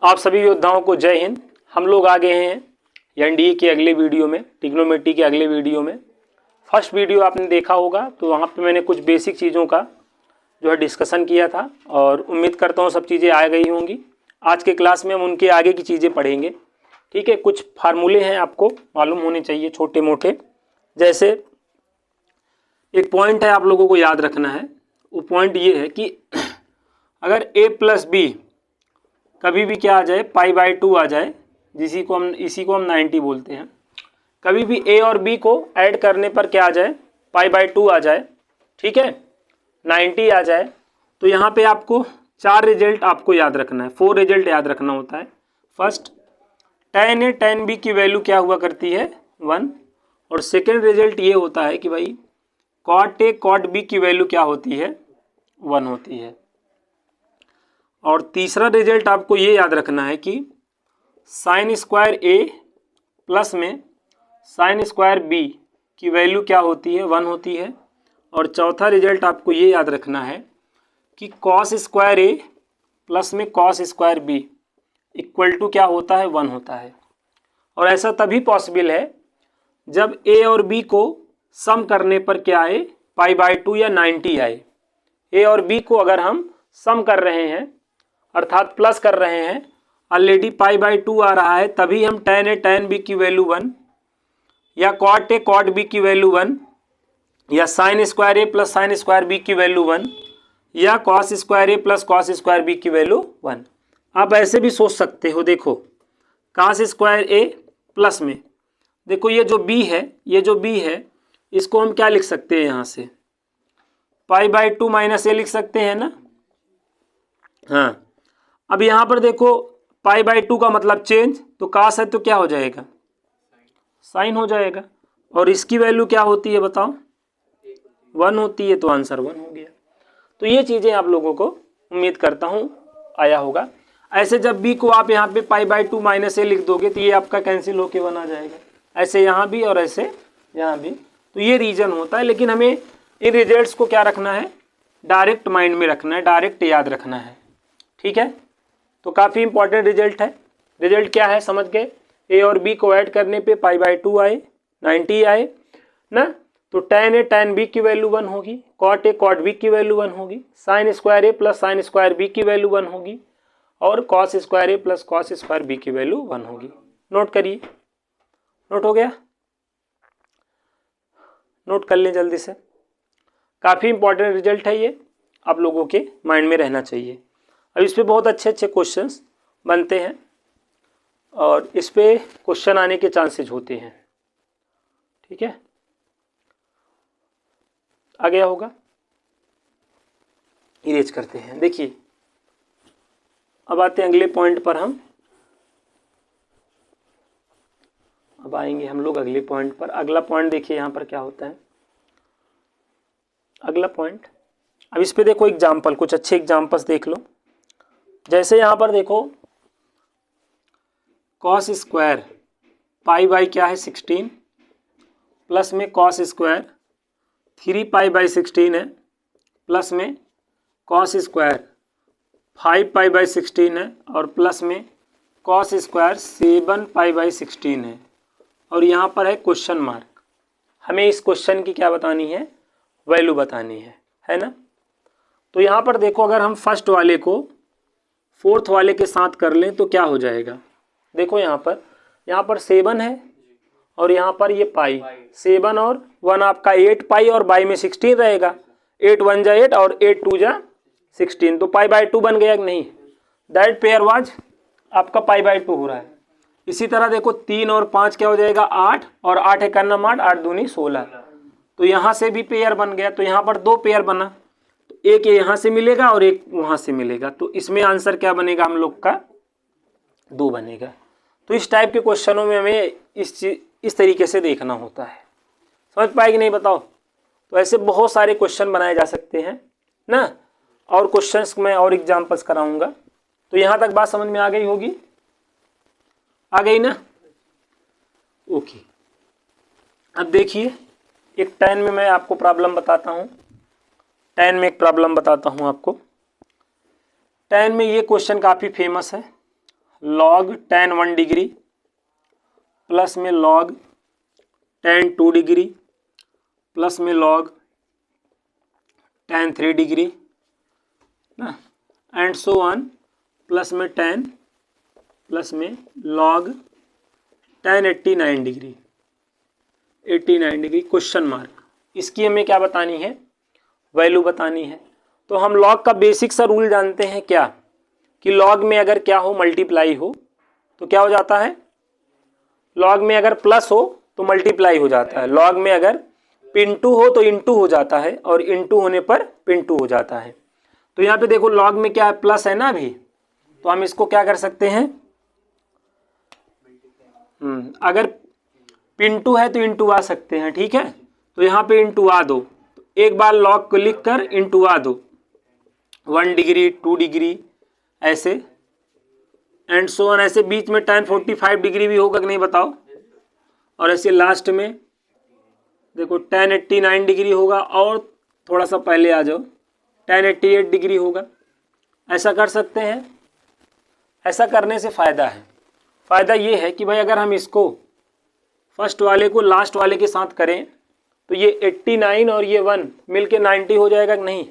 आप सभी योद्धाओं को जय हिंद। हम लोग आ गए हैं एनडीए के अगले वीडियो में, ट्रिग्नोमेट्री के अगले वीडियो में। फर्स्ट वीडियो आपने देखा होगा तो वहाँ पे मैंने कुछ बेसिक चीज़ों का जो है डिस्कशन किया था और उम्मीद करता हूँ सब चीज़ें आ गई होंगी। आज के क्लास में हम उनके आगे की चीज़ें पढ़ेंगे। ठीक है, कुछ फार्मूले हैं आपको मालूम होने चाहिए छोटे मोटे। जैसे एक पॉइंट है आप लोगों को याद रखना है, वो पॉइंट ये है कि अगर a प्लस बी कभी भी क्या आ जाए, π/2 आ जाए, इसी को हम 90 बोलते हैं। कभी भी a और b को ऐड करने पर क्या आ जाए, π/2 आ जाए, ठीक है, 90 आ जाए, तो यहाँ पे आपको 4 रिजल्ट आपको याद रखना है, 4 रिजल्ट याद रखना होता है। First, tan a tan b की वैल्यू क्या हुआ करती है 1, और सेकेंड रिजल्ट ये होता है कि भाई cot a cot b की वैल्यू क्या होती है 1 होती है। और तीसरा रिजल्ट आपको ये याद रखना है कि साइन स्क्वायर ए प्लस में साइन स्क्वायर बी की वैल्यू क्या होती है 1 होती है। और चौथा रिजल्ट आपको ये याद रखना है कि कॉस स्क्वायर ए प्लस में cos square B equal to क्या होता है 1 होता है। और ऐसा तभी पॉसिबल है जब ए और बी को सम करने पर क्या आए, π/2 या 90 आए। ए और बी को अगर हम सम कर रहे हैं अर्थात प्लस कर रहे हैं, ऑलरेडी π/2 आ रहा है, तभी हम tan a tan b की वैल्यू 1 या cot a cot b की वैल्यू 1 या sine square A plus sine square B की वैल्यू 1 या cos square A plus cos square B की वैल्यू 1। आप ऐसे भी सोच सकते हो, देखो कॉस स्क्वायर ए प्लस में देखो ये जो b है, ये जो b है इसको हम क्या लिख सकते हैं, यहाँ से π/2 माइनस ए लिख सकते हैं ना। हाँ, अब यहाँ पर देखो π/2 का मतलब चेंज, तो कास है तो क्या हो जाएगा, साइन हो जाएगा। और इसकी वैल्यू क्या होती है बताओ, 1 होती है, तो आंसर 1 हो गया। तो ये चीज़ें आप लोगों को उम्मीद करता हूँ आया होगा। ऐसे जब b को आप यहाँ पे π/2 माइनस ए लिख दोगे तो ये आपका कैंसिल होके 1 आ जाएगा, ऐसे यहाँ भी और ऐसे यहाँ भी। तो ये रीजन होता है, लेकिन हमें इन रिजल्ट्स को क्या रखना है, डायरेक्ट माइंड में रखना है, डायरेक्ट याद रखना है। ठीक है, तो काफ़ी इंपॉर्टेंट रिजल्ट है। रिजल्ट क्या है समझ गए, ए और बी को ऐड करने पे π/2 आए, 90 आए ना, तो tan a tan b की वैल्यू 1 होगी, cot a cot b की वैल्यू 1 होगी, sine square A plus sine square B की वैल्यू 1 होगी, और cos square A plus cos square B की वैल्यू 1 होगी। नोट करिए, नोट हो गया, नोट कर लें जल्दी से। काफ़ी इंपॉर्टेंट रिजल्ट है ये, आप लोगों के माइंड में रहना चाहिए। अब इस पर बहुत अच्छे अच्छे क्वेश्चंस बनते हैं और इस पे क्वेश्चन आने के चांसेस होते हैं। ठीक है, आ गया होगा, इरेज करते हैं। देखिए अब आते हैं अगले पॉइंट पर, हम अब आएंगे हम लोग अगले पॉइंट पर। अगला पॉइंट देखिए यहाँ पर क्या होता है, अगला पॉइंट। अब इस पे देखो एग्जाम्पल, कुछ अच्छे एग्जाम्पल्स देख लो। जैसे यहाँ पर देखो कॉस स्क्वायर पाई क्या है 16 प्लस में कॉस स्क्वायर 3π/16 है, प्लस में कॉस स्क्वायर 5π/16 है, और प्लस में कॉस स्क्वायर 7π/16 है। और यहाँ पर है क्वेश्चन मार्क, हमें इस क्वेश्चन की क्या बतानी है, वैल्यू बतानी है ना। तो यहाँ पर देखो अगर हम फर्स्ट वाले को फोर्थ वाले के साथ कर लें तो क्या हो जाएगा, देखो यहाँ पर 7 है और यहाँ पर ये पाई, 7 और 1 आपका 8π और बाई में 16 रहेगा, 8 1 जा 8 और 8 2 जा 16, तो π/2 बन गया कि नहीं, दैट पेयर वाज आपका π/2 हो रहा है। इसी तरह देखो 3 और 5 क्या हो जाएगा 8, और 8 है करना 8, 8 दूनी 16, तो यहाँ से भी पेयर बन गया। तो यहाँ पर 2 पेयर बना, एक यहाँ से मिलेगा और एक वहाँ से मिलेगा, तो इसमें आंसर क्या बनेगा हम लोग का 2 बनेगा। तो इस टाइप के क्वेश्चनों में हमें इस तरीके से देखना होता है। समझ पाए कि नहीं बताओ। तो ऐसे बहुत सारे क्वेश्चन बनाए जा सकते हैं ना, और क्वेश्चंस में और एग्जांपल्स कराऊंगा। तो यहाँ तक बात समझ में आ गई होगी, आ गई ना, ओके। अब देखिए एक tan में मैं आपको प्रॉब्लम बताता हूँ, tan में एक प्रॉब्लम बताता हूँ आपको। tan में ये क्वेश्चन काफ़ी फेमस है, log tan 1 डिग्री प्लस में log tan 2 डिग्री प्लस में log tan 3 डिग्री ना, एंड सो ऑन, प्लस में tan प्लस में log tan 89 degree, 89 degree question mark. इसकी हमें क्या बतानी है, वैल्यू बतानी है। तो हम log का बेसिक सा रूल जानते हैं क्या, कि log में अगर क्या हो, मल्टीप्लाई हो तो क्या हो जाता है, log में अगर प्लस हो तो मल्टीप्लाई हो जाता है, log में अगर पिंटू हो तो इंटू हो जाता है, और इंटू होने पर पिंटू हो जाता है। तो यहाँ पे देखो log में क्या है, प्लस है ना अभी, तो हम इसको क्या कर सकते हैं, अगर पिंटू है तो इंटू आ सकते हैं, ठीक है। तो यहाँ पे इंटू आ दो, एक बार log को लिख कर इंटू आ दो, 1 डिग्री 2 डिग्री ऐसे एंड सो ऑन, ऐसे बीच में tan 45 डिग्री भी होगा कि नहीं बताओ, और ऐसे लास्ट में देखो tan 89 डिग्री होगा, और थोड़ा सा पहले आ जाओ tan 88 डिग्री होगा। ऐसा कर सकते हैं। ऐसा करने से फ़ायदा है, फ़ायदा ये है कि भाई अगर हम इसको फर्स्ट वाले को लास्ट वाले के साथ करें तो ये 89 और ये 1 मिलके 90 हो जाएगा कि नहीं।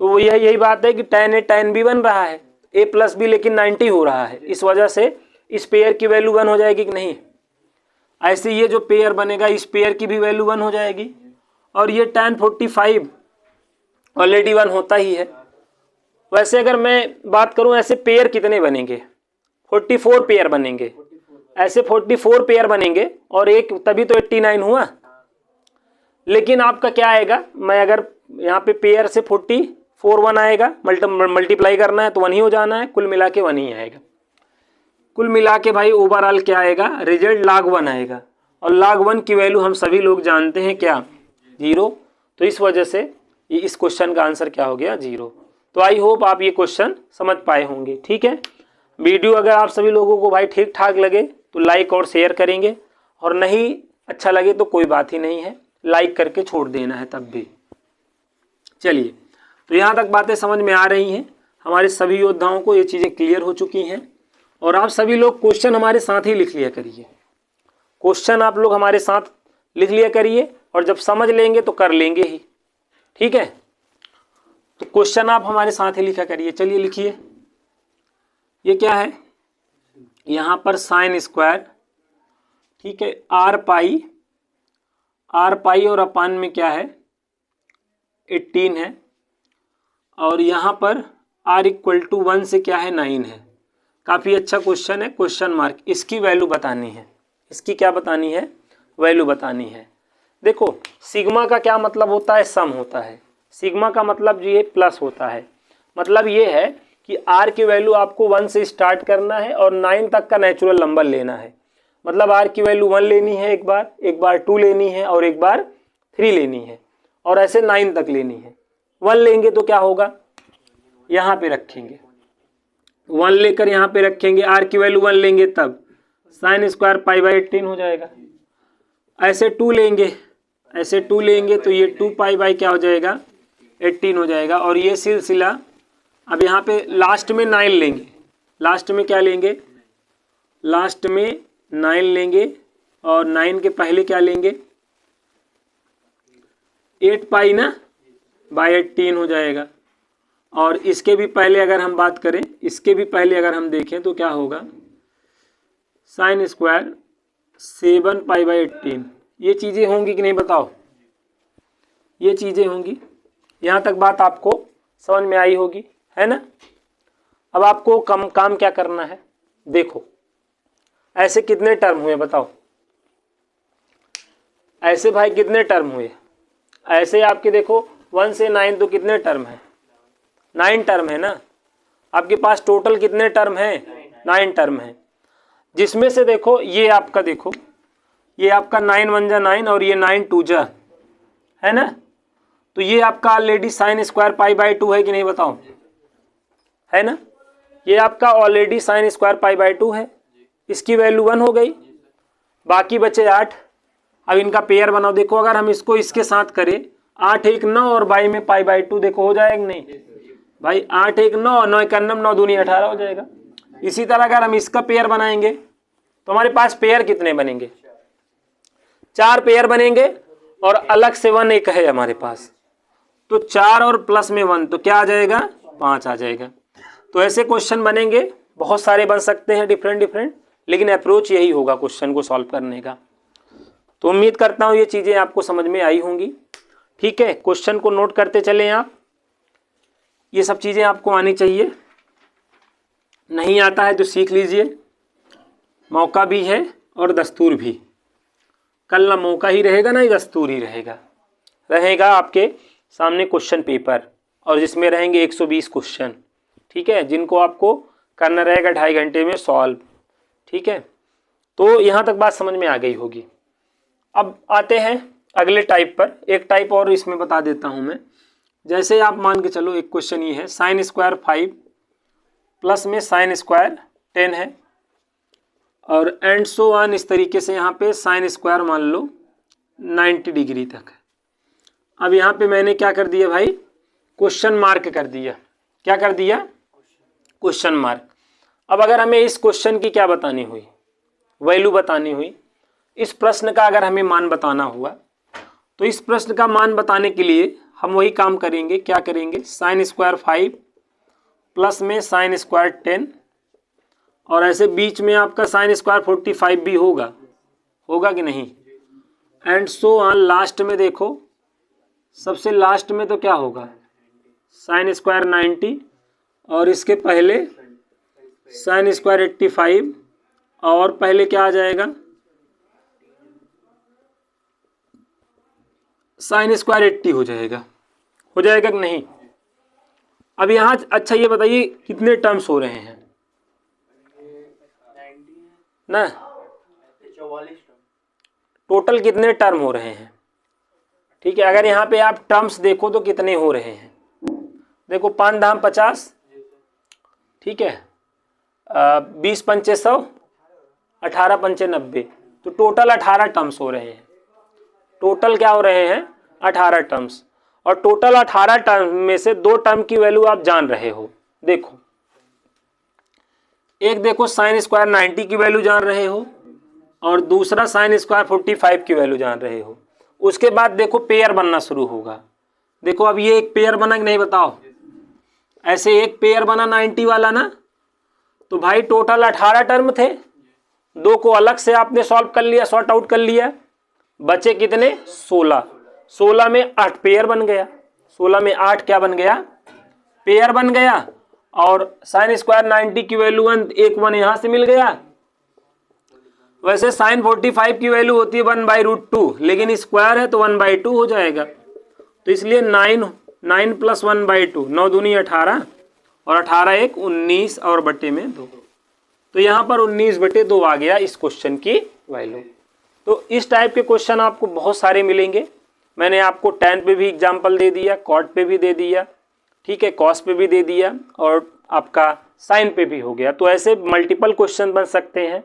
तो यही बात है कि tan भी बन रहा है, a प्लस बी लेकिन 90 हो रहा है, इस वजह से इस पेयर की वैल्यू 1 हो जाएगी कि नहीं। ऐसे ये जो पेयर बनेगा इस पेयर की भी वैल्यू 1 हो जाएगी, और ये tan 45 ऑलरेडी 1 होता ही है। वैसे अगर मैं बात करूं ऐसे पेयर कितने बनेंगे, 44 पेयर बनेंगे, ऐसे 44 पेयर बनेंगे, और एक तभी तो 89 हुआ। लेकिन आपका क्या आएगा, मैं अगर यहाँ पे पेयर से 44 1 आएगा, मल्टीप्लाई करना है तो 1 ही हो जाना है, कुल मिला के 1 ही आएगा। कुल मिला के भाई ओवरऑल क्या आएगा, रिजल्ट log 1 आएगा, और log 1 की वैल्यू हम सभी लोग जानते हैं क्या, 0। तो इस वजह से ये इस क्वेश्चन का आंसर क्या हो गया, 0। तो आई होप आप ये क्वेश्चन समझ पाए होंगे, ठीक है। वीडियो अगर आप सभी लोगों को भाई ठीक ठाक लगे तो लाइक और शेयर करेंगे, और नहीं अच्छा लगे तो कोई बात ही नहीं है, लाइक करके छोड़ देना है तब भी। चलिए, तो यहाँ तक बातें समझ में आ रही हैं, हमारे सभी योद्धाओं को ये चीज़ें क्लियर हो चुकी हैं। और आप सभी लोग क्वेश्चन हमारे साथ ही लिख लिया करिए, क्वेश्चन आप लोग हमारे साथ लिख लिया करिए, और जब समझ लेंगे तो कर लेंगे ही, ठीक है। तो क्वेश्चन आप हमारे साथ ही लिखा करिए। चलिए लिखिए, ये क्या है, यहाँ पर साइन स्क्वायर, ठीक है, आर पाई और अपान में क्या है 18 है, और यहाँ पर r = 1 से क्या है 9 है। काफ़ी अच्छा क्वेश्चन है, क्वेश्चन मार्क। इसकी वैल्यू बतानी है, इसकी क्या बतानी है, वैल्यू बतानी है। देखो सिग्मा का क्या मतलब होता है, सम होता है। सिग्मा का मतलब ये प्लस होता है, मतलब ये है कि r की वैल्यू आपको 1 से स्टार्ट करना है और 9 तक का नेचुरल नंबर लेना है। मतलब r की वैल्यू 1 लेनी है, एक बार 2 लेनी है, और एक बार 3 लेनी है, और ऐसे 9 तक लेनी है। 1 लेंगे तो क्या होगा, यहाँ पे रखेंगे, 1 लेकर यहाँ पे रखेंगे, r की वैल्यू 1 लेंगे तब sin स्क्वायर π/18 हो जाएगा। ऐसे 2 लेंगे तो ये 2π क्या हो जाएगा, 18 हो जाएगा। और ये सिलसिला अब यहाँ पे लास्ट में 9 लेंगे, लास्ट में क्या लेंगे, लास्ट में 9 लेंगे, और 9 के पहले क्या लेंगे 8π ना /18 हो जाएगा। और इसके भी पहले अगर हम बात करें, इसके भी पहले अगर हम देखें तो क्या होगा, sin स्क्वायर 7π/18। ये चीज़ें होंगी कि नहीं बताओ, ये चीज़ें होंगी। यहाँ तक बात आपको समझ में आई होगी, है ना। अब आपको काम क्या करना है, देखो ऐसे कितने टर्म हुए बताओ, ऐसे भाई कितने टर्म हुए, ऐसे आपके देखो 1 से 9 तो कितने टर्म है, 9 टर्म है ना। आपके पास टोटल कितने टर्म हैं, 9 टर्म है, जिसमें से देखो ये आपका, देखो ये आपका 9 1 जा 9 और ये 9 2 जा, है ना। तो ये आपका ऑलरेडी sin स्क्वायर π/2 है कि नहीं बताओ, है ना। ये आपका ऑलरेडी sin स्क्वायर π/2 है, इसकी वैल्यू 1 हो गई, बाकी बचे 8। अब इनका पेयर बनाओ, देखो अगर हम इसको इसके साथ करें 8 1 9 और बाई में π/2, देखो हो जाएगा नहीं भाई, 8 1 9 9 1 9 9 दूनी 18 हो जाएगा। इसी तरह अगर हम इसका पेयर बनाएंगे तो हमारे पास पेयर कितने बनेंगे, 4 पेयर बनेंगे और अलग से 1 एक है हमारे पास, तो 4 और प्लस में 1 तो क्या आ जाएगा, 5 आ जाएगा। तो ऐसे क्वेश्चन बनेंगे, बहुत सारे बन सकते हैं डिफरेंट, लेकिन अप्रोच यही होगा क्वेश्चन को सॉल्व करने का। तो उम्मीद करता हूँ ये चीज़ें आपको समझ में आई होंगी। ठीक है, क्वेश्चन को नोट करते चलें आप, ये सब चीज़ें आपको आनी चाहिए। नहीं आता है तो सीख लीजिए, मौका भी है और दस्तूर भी। कल ना मौका ही रहेगा ना ही दस्तूर ही रहेगा आपके सामने क्वेश्चन पेपर, और जिसमें रहेंगे 120 क्वेश्चन। ठीक है, जिनको आपको करना रहेगा 2.5 घंटे में सॉल्व। ठीक है, तो यहाँ तक बात समझ में आ गई होगी। अब आते हैं अगले टाइप पर। एक टाइप और इसमें बता देता हूँ मैं। जैसे आप मान के चलो, एक क्वेश्चन ये है, sin स्क्वायर 5 प्लस में sin स्क्वायर 10 है, और एंड सो ऑन, इस तरीके से यहाँ पे sin स्क्वायर मान लो 90 डिग्री तक है। अब यहाँ पे मैंने क्या कर दिया भाई, क्वेश्चन मार्क कर दिया। क्या कर दिया, क्वेश्चन मार्क। अब अगर हमें इस क्वेश्चन की क्या बतानी हुई, वैल्यू बतानी हुई, इस प्रश्न का अगर हमें मान बताना हुआ, तो इस प्रश्न का मान बताने के लिए हम वही काम करेंगे। क्या करेंगे, sin स्क्वायर 5 प्लस में sin स्क्वायर 10, और ऐसे बीच में आपका sin स्क्वायर 45 भी होगा कि नहीं, एंड सो ऑन। लास्ट में देखो, सबसे लास्ट में तो क्या होगा, sin स्क्वायर 90, और इसके पहले sin स्क्वायर 85, और पहले क्या आ जाएगा, sin स्क्वायर 80 हो जाएगा कि नहीं। अब यहाँ अच्छा ये बताइए कितने टर्म्स हो रहे हैं ना, 44 टोटल कितने टर्म हो रहे हैं। ठीक है, अगर यहाँ पे आप टर्म्स देखो तो कितने हो रहे हैं, देखो 5 धाम 50, ठीक है, 20 पंचे 100, 18 पंचे 90, तो टोटल 18 टर्म्स हो रहे हैं। टोटल क्या हो रहे हैं, 18 टर्म्स। और टोटल 18 टर्म में से 2 टर्म की वैल्यू आप जान रहे हो। देखो, एक देखो sin स्क्वायर 90 की वैल्यू जान रहे हो, और दूसरा sin स्क्वायर 45 की वैल्यू जान रहे हो। उसके बाद देखो पेयर बनना शुरू होगा। देखो अब ये एक पेयर बना कि नहीं बताओ, ऐसे एक पेयर बना 90 वाला ना, तो भाई टोटल 18 टर्म थे, 2 को अलग से आपने सॉल्व कर लिया, सॉर्ट आउट कर लिया, बचे कितने, 16। 16 में 8 पेयर बन गया, 16 में 8 क्या बन गया, पेयर बन गया। और sin स्क्वायर 90 की वैल्यू 1 यहाँ से मिल गया। वैसे sin 45 की वैल्यू होती है 1/√2, लेकिन स्क्वायर है तो 1/2 हो जाएगा। तो इसलिए 9 प्लस 1/2, 9 दूनी 18, और 18 एक 19, और बटे में 2, तो यहाँ पर 19/2 आ गया इस क्वेश्चन की वैल्यू। तो इस टाइप के क्वेश्चन आपको बहुत सारे मिलेंगे। मैंने आपको tan पे भी एग्जाम्पल दे दिया, cot पे भी दे दिया, ठीक है, cos पे भी दे दिया, और आपका sin पे भी हो गया। तो ऐसे मल्टीपल क्वेश्चन बन सकते हैं।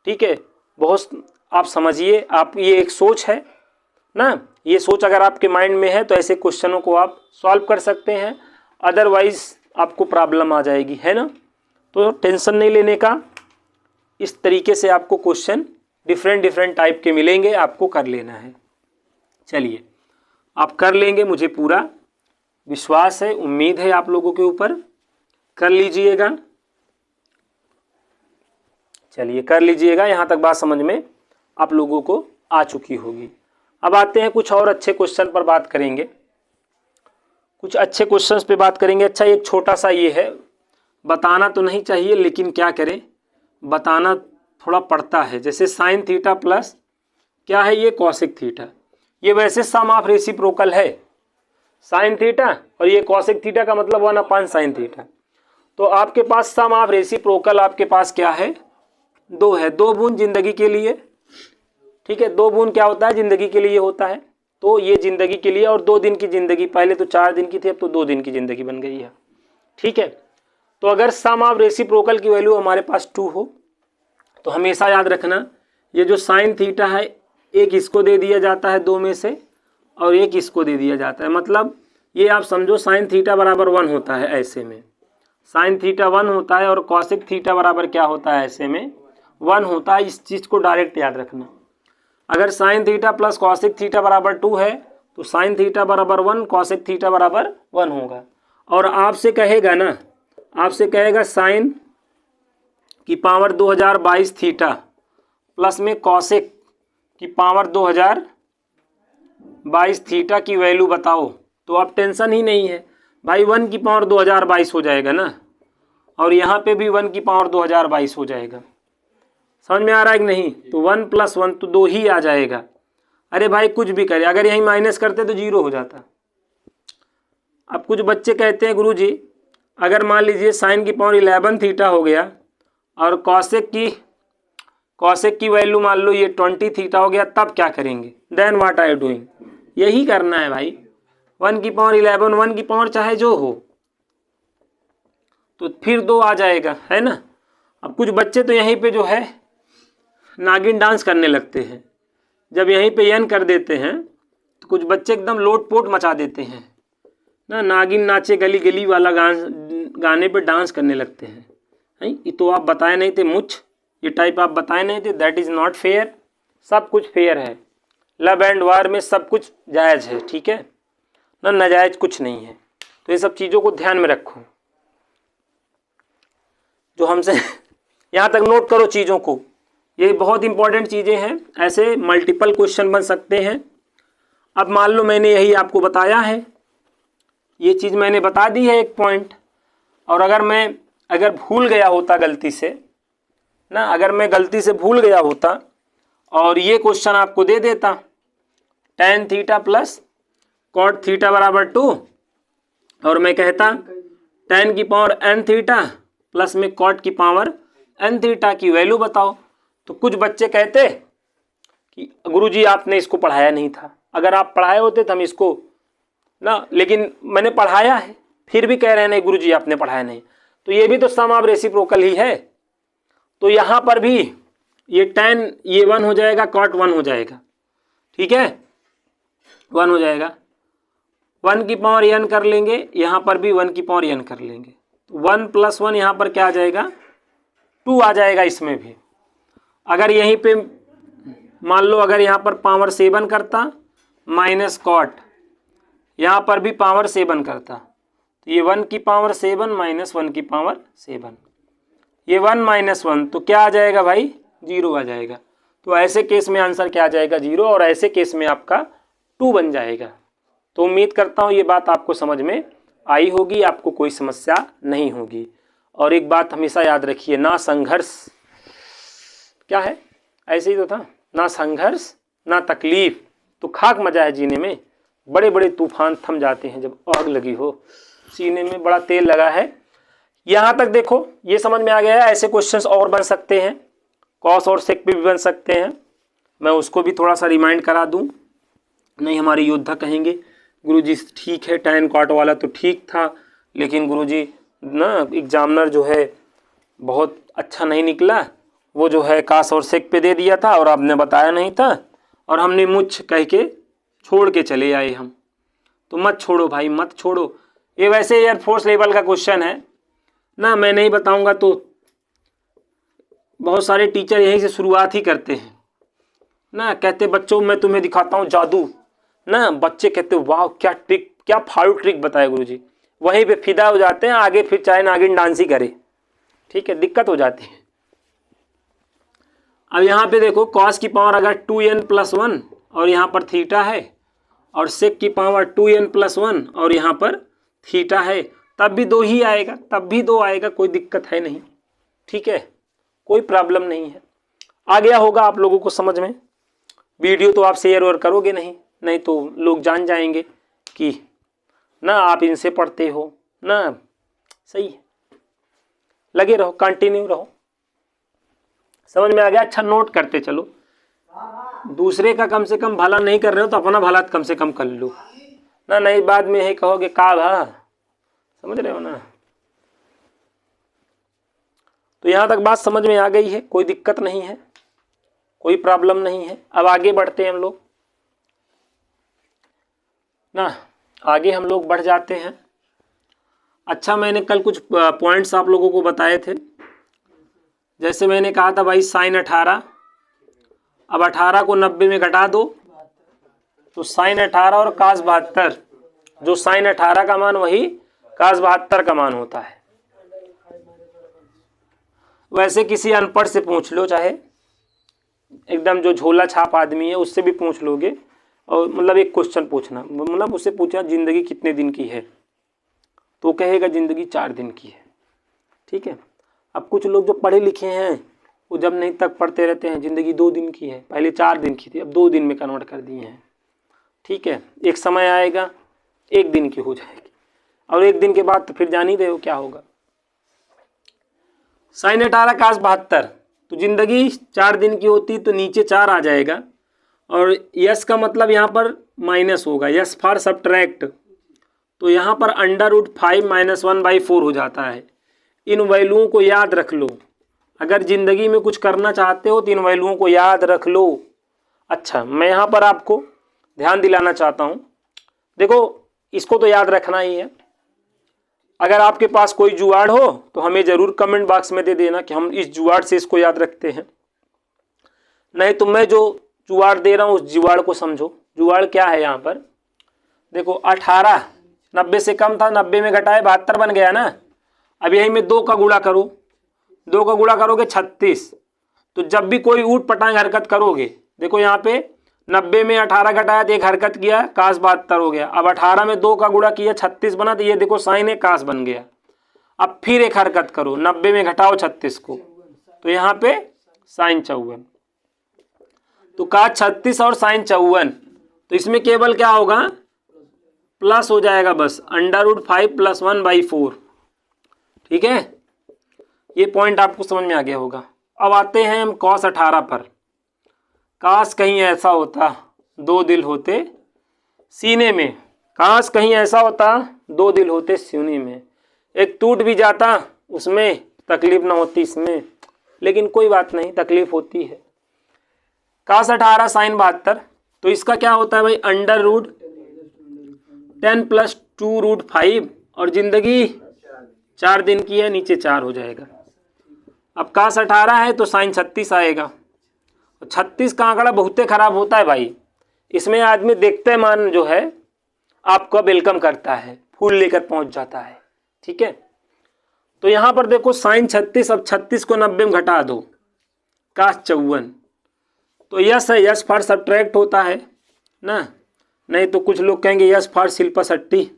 ठीक है, बहुत आप समझिए, आप ये एक सोच है ना, ये सोच अगर आपके माइंड में है तो ऐसे क्वेश्चनों को आप सॉल्व कर सकते हैं, अदरवाइज आपको प्रॉब्लम आ जाएगी, है ना। तो टेंशन नहीं लेने का, इस तरीके से आपको क्वेश्चन डिफरेंट टाइप के मिलेंगे, आपको कर लेना है। चलिए, आप कर लेंगे, मुझे पूरा विश्वास है, उम्मीद है आप लोगों के ऊपर, कर लीजिएगा। चलिए कर लीजिएगा, यहाँ तक बात समझ में आप लोगों को आ चुकी होगी। अब आते हैं कुछ और अच्छे क्वेश्चन पर बात करेंगे, कुछ अच्छे क्वेश्चंस पे बात करेंगे। अच्छा, एक छोटा सा ये है, बताना तो नहीं चाहिए लेकिन क्या करें, बताना थोड़ा पड़ता है। जैसे साइन थीटा प्लस क्या है, ये कॉसिक थीटा, ये वैसे सम ऑफ रेसिप्रोकल है, साइन थीटा और ये कॉसिक थीटा का मतलब 1/sin साइन थीटा। तो आपके पास सम ऑफ रेसिप्रोकल आपके पास क्या है, 2 है। 2 बूंद जिंदगी के लिए, ठीक है, 2 बूंद क्या होता है, जिंदगी के लिए होता है। तो ये जिंदगी के लिए, और 2 दिन की जिंदगी, पहले तो 4 दिन की थी, अब तो 2 दिन की जिंदगी बन गई है। ठीक है, तो अगर सम ऑफ रेसिप्रोकल की वैल्यू हमारे पास 2 हो तो हमेशा याद रखना, ये जो साइन थीटा है, एक इसको दे दिया जाता है 2 में से, और एक इसको दे दिया जाता है। मतलब ये आप समझो साइन थीटा बराबर 1 होता है, ऐसे में साइन थीटा 1 होता है और कॉसेक थीटा बराबर क्या होता है, ऐसे में 1 होता है। इस चीज़ को डायरेक्ट याद रखना। अगर sine theta plus cosec theta बराबर 2 है तो साइन थीटा बराबर 1, कॉसेक थीटा बराबर 1 होगा। और आपसे कहेगा ना, आपसे कहेगा साइन की पावर 2022 थीटा प्लस में कॉसेक की पावर 2022 थीटा की वैल्यू बताओ, तो अब टेंशन ही नहीं है भाई, 1 की पावर 2022 हो जाएगा ना, और यहाँ पे भी 1 की पावर 2022 हो जाएगा। समझ में आ रहा है कि नहीं? तो 1 + 1 तो 2 ही आ जाएगा। अरे भाई कुछ भी करे, अगर यहीं माइनस करते तो 0 हो जाता। अब कुछ बच्चे कहते हैं गुरुजी अगर मान लीजिए साइन की पावर 11 थीटा हो गया और कॉसेक की वैल्यू मान लो ये 20 थीटा हो गया, तब क्या करेंगे? Then what are you doing? यही करना है भाई। 1 की पावर 11, 1 की पावर चाहे जो हो, तो फिर 2 आ जाएगा, है ना। अब कुछ बच्चे तो यहीं पे जो है नागिन डांस करने लगते हैं। जब यहीं पे n कर देते हैं तो कुछ बच्चे एकदम लोट पोट मचा देते हैं ना, नागिन नाचे गली गली वाला गाने पे डांस करने लगते हैं। ये तो आप बताए नहीं थे मुझ, ये टाइप आप बताए नहीं थे। That is not fair. सब कुछ फेयर है, लव एंड वार में सब कुछ जायज़ है, ठीक है ना, नाजायज़ कुछ नहीं है। तो ये सब चीज़ों को ध्यान में रखो, जो हमसे यहाँ तक नोट करो चीज़ों को, ये बहुत इंपॉर्टेंट चीज़ें हैं। ऐसे मल्टीपल क्वेश्चन बन सकते हैं। अब मान लो मैंने यही आपको बताया है, ये चीज़ मैंने बता दी है एक पॉइंट, और अगर भूल गया होता गलती से ना, अगर मैं गलती से भूल गया होता और ये क्वेश्चन आपको दे देता tan theta plus cot theta बराबर 2, और मैं कहता tan की पावर n थीटा प्लस में cot की पावर n थीटा की वैल्यू बताओ, तो कुछ बच्चे कहते कि गुरुजी आपने इसको पढ़ाया नहीं था। अगर आप पढ़ाए होते तो हम इसको ना, लेकिन मैंने पढ़ाया है, फिर भी कह रहे हैं नहीं गुरुजी आपने पढ़ाया नहीं, तो ये भी तो सम ऑफ रेसिप्रोकल ही है। तो यहाँ पर भी ये tan ये 1 हो जाएगा, cot 1 हो जाएगा, ठीक है, 1 हो जाएगा। 1 की पावर n कर लेंगे, यहाँ पर भी 1 की पावर n कर लेंगे, तो 1 + 1 यहाँ पर क्या आ जाएगा, 2 आ जाएगा इसमें भी। अगर यहीं पे मान लो अगर यहाँ पर पावर 7 करता माइनस cot, यहाँ पर भी पावर 7 करता, तो ये 1 की पावर 7 माइनस 1 की पावर 7, ये 1 - 1 तो क्या आ जाएगा भाई, 0 आ जाएगा। तो ऐसे केस में आंसर क्या आ जाएगा, 0, और ऐसे केस में आपका 2 बन जाएगा। तो उम्मीद करता हूँ ये बात आपको समझ में आई होगी, आपको कोई समस्या नहीं होगी। और एक बात हमेशा याद रखिए, ना संघर्ष, क्या है, ऐसे ही तो था, ना संघर्ष ना तकलीफ तो खाक मजा है जीने में। बड़े बड़े तूफान थम जाते हैं जब आग लगी हो, सीने में बड़ा तेल लगा है। यहाँ तक देखो ये समझ में आ गया है। ऐसे क्वेश्चंस और बन सकते हैं, कॉस और सेक पे भी बन सकते हैं। मैं उसको भी थोड़ा सा रिमाइंड करा दूं, नहीं हमारे योद्धा कहेंगे गुरुजी ठीक है tan cot वाला तो ठीक था, लेकिन गुरुजी ना एग्जामिनर जो है बहुत अच्छा नहीं निकला, वो जो है कास और सेक पे दे दिया था और आपने बताया नहीं था, और हमने मुझ कह के छोड़ के चले आए हम। तो मत छोड़ो भाई, मत छोड़ो। ये वैसे एयरफोर्स लेवल का क्वेश्चन है ना, मैं नहीं बताऊंगा तो बहुत सारे टीचर यहीं से शुरुआत ही करते हैं ना, कहते बच्चों मैं तुम्हें दिखाता हूँ जादू ना, बच्चे कहते वाह क्या ट्रिक, क्या फाड़ू ट्रिक बताया गुरुजी, वहीं पे फिदा हो जाते हैं, आगे फिर चाहे नागिन डांस ही करे, ठीक है, दिक्कत हो जाती है। अब यहाँ पे देखो कॉस की पावर अगर 2n + 1 और यहाँ पर थीटा है, और सेक की पावर 2n + 1 और यहाँ पर थीटा है, तब भी 2 ही आएगा, तब भी 2 आएगा, कोई दिक्कत है नहीं, ठीक है, कोई प्रॉब्लम नहीं है। आ गया होगा आप लोगों को समझ में। वीडियो तो आप शेयर और करोगे नहीं तो लोग जान जाएंगे कि ना आप इनसे पढ़ते हो ना, सही है, लगे रहो, कंटिन्यू रहो। समझ में आ गया? अच्छा नोट करते चलो, दूसरे का कम से कम भला नहीं कर रहे हो तो अपना भला कम से कम कर लो ना, नहीं बाद में यही कहोगे का भा, समझ रहे हो ना। तो यहाँ तक बात समझ में आ गई है, कोई दिक्कत नहीं है, कोई प्रॉब्लम नहीं है। अब आगे बढ़ते हैं हम लोग ना, आगे हम लोग बढ़ जाते हैं। अच्छा, मैंने कल कुछ पॉइंट्स आप लोगों को बताए थे। जैसे मैंने कहा था भाई साइन 18, अब 18 को 90 में घटा दो तो साइन 18 और कास 72, जो साइन 18 का मान वही कास 72 का मान होता है। वैसे किसी अनपढ़ से पूछ लो, चाहे एकदम जो झोला छाप आदमी है उससे भी पूछ लोगे, और मतलब एक क्वेश्चन पूछना, मतलब उससे पूछना जिंदगी कितने दिन की है, तो कहेगा जिंदगी 4 दिन की है। ठीक है। अब कुछ लोग जो पढ़े लिखे हैं वो जब नहीं तक पढ़ते रहते हैं, जिंदगी 2 दिन की है, पहले 4 दिन की थी, अब 2 दिन में कन्वर्ट कर दिए हैं। ठीक है। एक समय आएगा 1 दिन की हो जाएगी, और 1 दिन के बाद तो फिर जान ही रहे हो क्या होगा। साइन 18 कास 72, तो जिंदगी 4 दिन की होती तो नीचे 4 आ जाएगा, और यस का मतलब यहाँ पर माइनस होगा, यस फॉर सब्ट्रैक्ट, तो यहाँ पर √5 - 1/4 हो जाता है। इन वैल्यूओं को याद रख लो, अगर ज़िंदगी में कुछ करना चाहते हो तो इन वैल्यूओं को याद रख लो। अच्छा, मैं यहाँ पर आपको ध्यान दिलाना चाहता हूँ, देखो इसको तो याद रखना ही है। अगर आपके पास कोई जुगाड़ हो तो हमें ज़रूर कमेंट बॉक्स में दे देना कि हम इस जुगाड़ से इसको याद रखते हैं, नहीं तो मैं जो जुगाड़ दे रहा हूँ उस जुगाड़ को समझो। जुगाड़ क्या है यहाँ पर, देखो 18 90 से कम था, 90 में घटाए 72 बन गया ना। अब यही में 2 का गुणा करो, 2 का गुणा करोगे 36, तो जब भी कोई ऊट पटांग हरकत करोगे, देखो यहाँ पे 90 में 18 घटाया तो एक हरकत किया, कास 72 हो गया। अब 18 में 2 का गुणा किया 36 बना, तो ये देखो साइन है कास बन गया। अब फिर एक हरकत करो, 90 में घटाओ 36 को, तो यहाँ पे साइन 54, तो कास 36 और साइन 54, तो इसमें केवल क्या होगा, प्लस हो जाएगा बस, √5 + 1/4। ठीक है, ये पॉइंट आपको समझ में आ गया होगा। अब आते हैं हम कॉस 18 पर। काश कहीं ऐसा होता 2 दिल होते सीने में, काश कहीं ऐसा होता 2 दिल होते सीने में, एक टूट भी जाता उसमें तकलीफ ना होती इसमें, लेकिन कोई बात नहीं, तकलीफ होती है। काश 18 साइन 72, तो इसका क्या होता है भाई, √10 + 2√5, और जिंदगी 4 दिन की है, नीचे 4 हो जाएगा। अब काश 18 है तो साइन 36 आएगा, 36 का आंकड़ा बहुते खराब होता है भाई, इसमें आदमी देखते मान जो है आपका वेलकम करता है, फूल लेकर पहुंच जाता है। ठीक है, तो यहाँ पर देखो साइन 36, अब 36 को 90 में घटा दो, काश 54, तो यस है, यस फॉर सब्ट्रैक्ट होता है ना, नहीं तो कुछ लोग कहेंगे यस फॉर शिल्पा शेट्टी,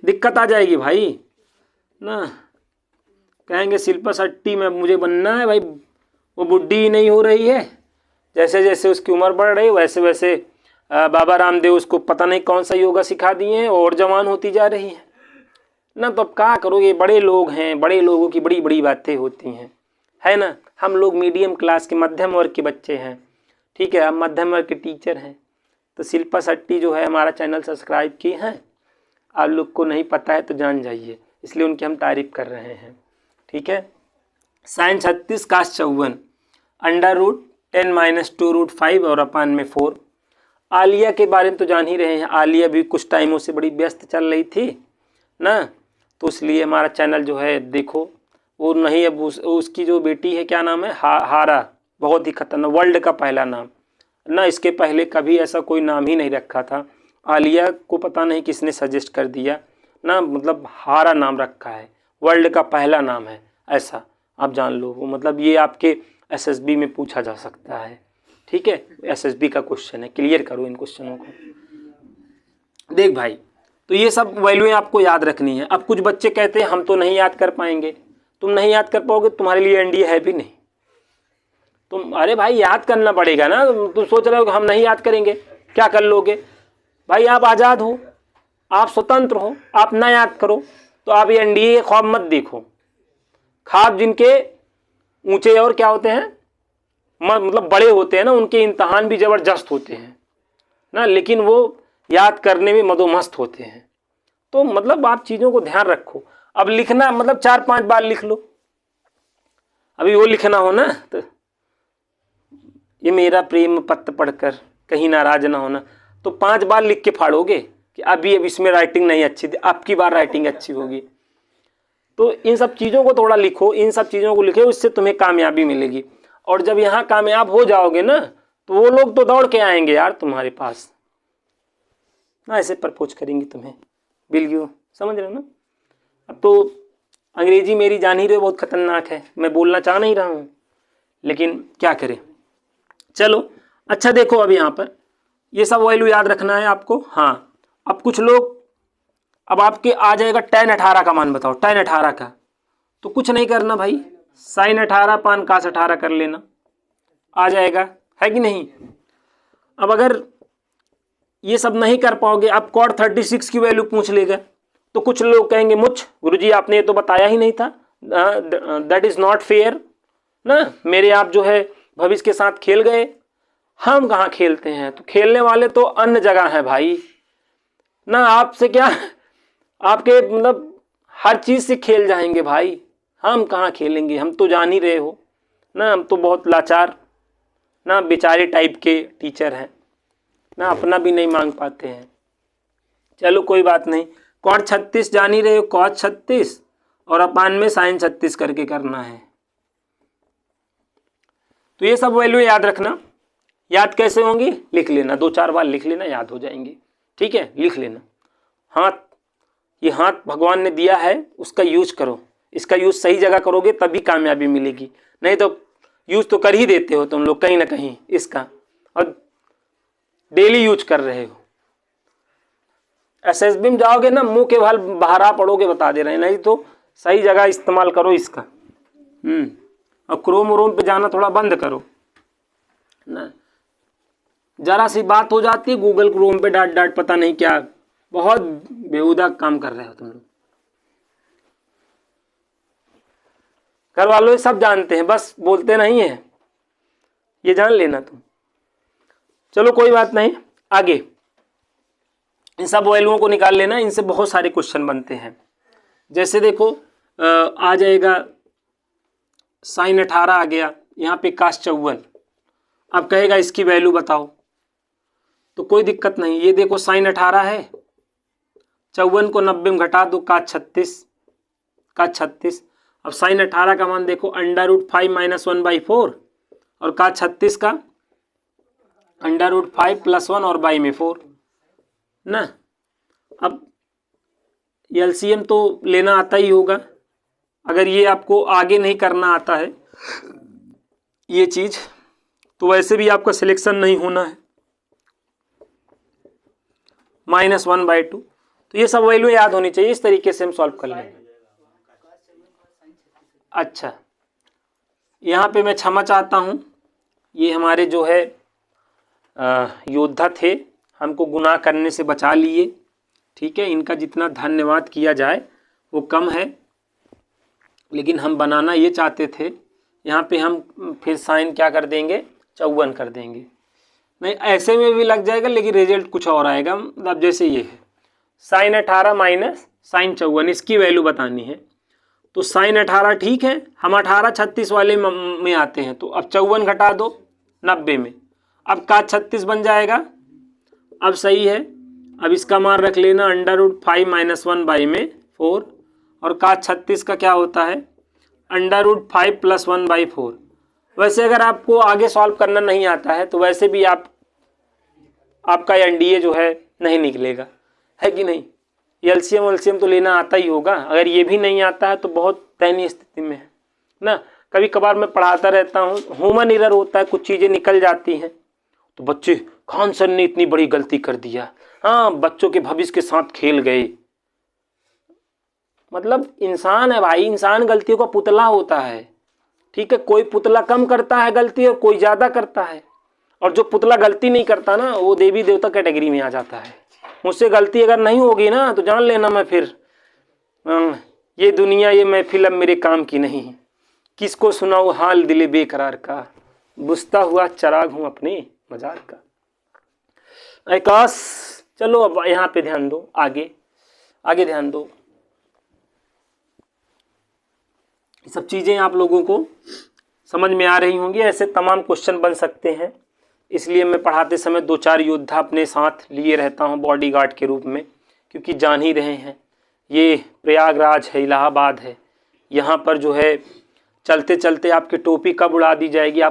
दिक्कत आ जाएगी भाई ना, कहेंगे शिल्पा शेट्टी में मुझे बनना है भाई, वो बुढ़ी ही नहीं हो रही है, जैसे जैसे उसकी उम्र बढ़ रही है वैसे वैसे बाबा रामदेव उसको पता नहीं कौन सा योगा सिखा दिए हैं और जवान होती जा रही है ना। तो अब क्या करोगे, बड़े लोग हैं, बड़े लोगों की बड़ी बड़ी बातें होती हैं, है ना। हम लोग मीडियम क्लास के मध्यम वर्ग के बच्चे हैं, ठीक है, हम मध्यम वर्ग के टीचर हैं। तो शिल्पा शेट्टी जो है हमारा चैनल सब्सक्राइब की हैं, आप लोग को नहीं पता है तो जान जाइए, इसलिए उनकी हम तारीफ कर रहे हैं। ठीक है, साइन 36 काश 54, √10 - 2√5 और अपान में 4। आलिया के बारे में तो जान ही रहे हैं, आलिया भी कुछ टाइमों से बड़ी व्यस्त चल रही थी ना, तो इसलिए हमारा चैनल जो है देखो, वो नहीं, अब उसकी जो बेटी है क्या नाम है, हारा, बहुत ही खतरनाक, वर्ल्ड का पहला नाम ना, इसके पहले कभी ऐसा कोई नाम ही नहीं रखा था। आलिया को पता नहीं किसने सजेस्ट कर दिया ना, मतलब हारा नाम रखा है, वर्ल्ड का पहला नाम है ऐसा, आप जान लो। वो मतलब ये आपके एसएसबी में पूछा जा सकता है। ठीक है, एसएसबी का क्वेश्चन है, क्लियर करो इन क्वेश्चनों को। देख भाई, तो ये सब वैल्यूएं आपको याद रखनी है। अब कुछ बच्चे कहते हैं हम तो नहीं याद कर पाएंगे, तुम नहीं याद कर पाओगे, तुम्हारे लिए एनडीए है भी नहीं। तुम, अरे भाई याद करना पड़ेगा ना, तुम सोच रहे हो कि हम नहीं याद करेंगे, क्या कर लोगे भाई, आप आज़ाद हो, आप स्वतंत्र हो, आप ना याद करो तो आप ये एनडीए के ख्वाब मत देखो। ख्वाब जिनके ऊंचे और क्या होते हैं, मतलब बड़े होते हैं ना, उनके इम्तहान भी ज़बरदस्त होते हैं ना, लेकिन वो याद करने में मदोमस्त होते हैं। तो मतलब आप चीज़ों को ध्यान रखो। अब लिखना मतलब 4-5 बार लिख लो, अभी वो लिखना हो ना, तो ये मेरा प्रेम पत्र पढ़कर कहीं नाराज ना होना, तो 5 बार लिख के फाड़ोगे कि अभी अब इसमें राइटिंग नहीं अच्छी थी, अब की बार राइटिंग अच्छी होगी। तो इन सब चीज़ों को थोड़ा लिखो, इन सब चीज़ों को लिखो, इससे तुम्हें कामयाबी मिलेगी। और जब यहाँ कामयाब हो जाओगे ना तो वो लोग तो दौड़ के आएंगे यार तुम्हारे पास ना, ऐसे प्रपोज करेंगे तुम्हें। विल यू, समझ रहे हो ना। अब तो अंग्रेजी मेरी जान ही रहे हो बहुत खतरनाक है, मैं बोलना चाह नहीं रहा हूँ लेकिन क्या करें। चलो अच्छा देखो, अब यहाँ पर ये सब वैल्यू याद रखना है आपको। हाँ अब कुछ लोग, अब आपके आ जाएगा tan 18 का मान बताओ, tan 18 का, तो कुछ नहीं करना भाई, sin 18 पान cos 18 कर लेना, आ जाएगा, है कि नहीं। अब अगर ये सब नहीं कर पाओगे, अब cot 36 की वैल्यू पूछ लेगा तो कुछ लोग कहेंगे मुझ गुरुजी आपने ये तो बताया ही नहीं था, दैट इज नॉट फेयर ना, मेरे आप जो है भविष्य के साथ खेल गए। हम कहाँ खेलते हैं, तो खेलने वाले तो अन्य जगह हैं भाई ना, आपसे क्या, आपके मतलब हर चीज़ से खेल जाएंगे भाई, हम कहाँ खेलेंगे, हम तो जान ही रहे हो ना, हम तो बहुत लाचार ना बेचारे टाइप के टीचर हैं ना, अपना भी नहीं मांग पाते हैं। चलो कोई बात नहीं, cot 36 जान ही रहे हो, cos 36 और अपान में sin 36 करके करना है। तो ये सब वैल्यू याद रखना। याद कैसे होंगी, लिख लेना, 2-4 बार लिख लेना, याद हो जाएंगे, ठीक है, लिख लेना। हाथ, ये हाथ भगवान ने दिया है, उसका यूज करो, इसका यूज सही जगह करोगे तभी कामयाबी मिलेगी, नहीं तो यूज तो कर ही देते हो तुम लोग कहीं ना कहीं इसका, और डेली यूज कर रहे हो। एसएसबी में जाओगे ना मुंह के भाल बहरा पड़ोगे, बता दे रहे हैं, नहीं तो सही जगह इस्तेमाल करो इसका। और क्रोम पे जाना थोड़ा बंद करो ना, जरा सी बात हो जाती है गूगल क्रोम पे डाट पता नहीं क्या, बहुत बेहुदा काम कर रहे हो तुम लोग। घर वालों सब जानते हैं, बस बोलते नहीं है, ये जान लेना तुम। चलो कोई बात नहीं, आगे इन सब वैल्यूओं को निकाल लेना, इनसे बहुत सारे क्वेश्चन बनते हैं। जैसे देखो आ जाएगा sin 18 आ गया, यहाँ पे cos 54, अब कहेगा इसकी वैल्यू बताओ, तो कोई दिक्कत नहीं, ये देखो sin 18 है, 54 को 90 में घटा दो, cos 36। अब sin 18 का मान देखो √5 - 1/4 और cos 36 का √5 + 1 और बाई में 4 ना। अब एलसीएम तो लेना आता ही होगा, अगर ये आपको आगे नहीं करना आता है ये चीज, तो वैसे भी आपका सिलेक्शन नहीं होना है। -1/2, तो ये सब वैल्यू याद होनी चाहिए, इस तरीके से हम सॉल्व कर लेंगे। अच्छा यहाँ पे मैं क्षमा चाहता हूँ, ये हमारे जो है योद्धा थे, हमको गुनाह करने से बचा लिए, ठीक है, इनका जितना धन्यवाद किया जाए वो कम है, लेकिन हम बनाना ये चाहते थे। यहाँ पे हम फिर साइन क्या कर देंगे, 54 कर देंगे, नहीं ऐसे में भी लग जाएगा लेकिन रिजल्ट कुछ और आएगा। मतलब जैसे ये है sin 18 माइनस sin 54, इसकी वैल्यू बतानी है, तो sin 18 ठीक है, हम 18 36 वाले में आते हैं, तो अब 54 घटा दो 90 में, अब cos 36 बन जाएगा। अब सही है, अब इसका मान रख लेना √5 - 1/4 और cos 36 का क्या होता है √5 + 1/4। वैसे अगर आपको आगे सॉल्व करना नहीं आता है तो वैसे भी आपका एनडीए जो है नहीं निकलेगा, है कि नहीं। एलसीएम तो लेना आता ही होगा, अगर ये भी नहीं आता है तो बहुत दयनीय स्थिति में है ना। कभी कभार मैं पढ़ाता रहता हूँ, ह्यूमन एरर होता है, कुछ चीज़ें निकल जाती हैं, तो बच्चे खान सर ने इतनी बड़ी गलती कर दिया, हाँ बच्चों के भविष्य के साथ खेल गए। मतलब इंसान है भाई, इंसान गलतियों का पुतला होता है, ठीक है, कोई पुतला कम करता है गलती और कोई ज़्यादा करता है, और जो पुतला गलती नहीं करता ना वो देवी देवता कैटेगरी में आ जाता है। मुझसे गलती अगर नहीं होगी ना तो जान लेना मैं फिर ये दुनिया ये महफिल अब मेरे काम की नहीं, किसको सुनाऊँ हाल दिले बेकरार का, बुझता हुआ चराग हूँ अपने मजार का। आकाश चलो अब यहाँ पे ध्यान दो, आगे ध्यान दो। सब चीज़ें आप लोगों को समझ में आ रही होंगी, ऐसे तमाम क्वेश्चन बन सकते हैं, इसलिए मैं पढ़ाते समय 2-4 योद्धा अपने साथ लिए रहता हूँ बॉडीगार्ड के रूप में, क्योंकि जान ही रहे हैं ये प्रयागराज है, इलाहाबाद है, यहाँ पर जो है चलते चलते आपकी टोपी कब उड़ा दी जाएगी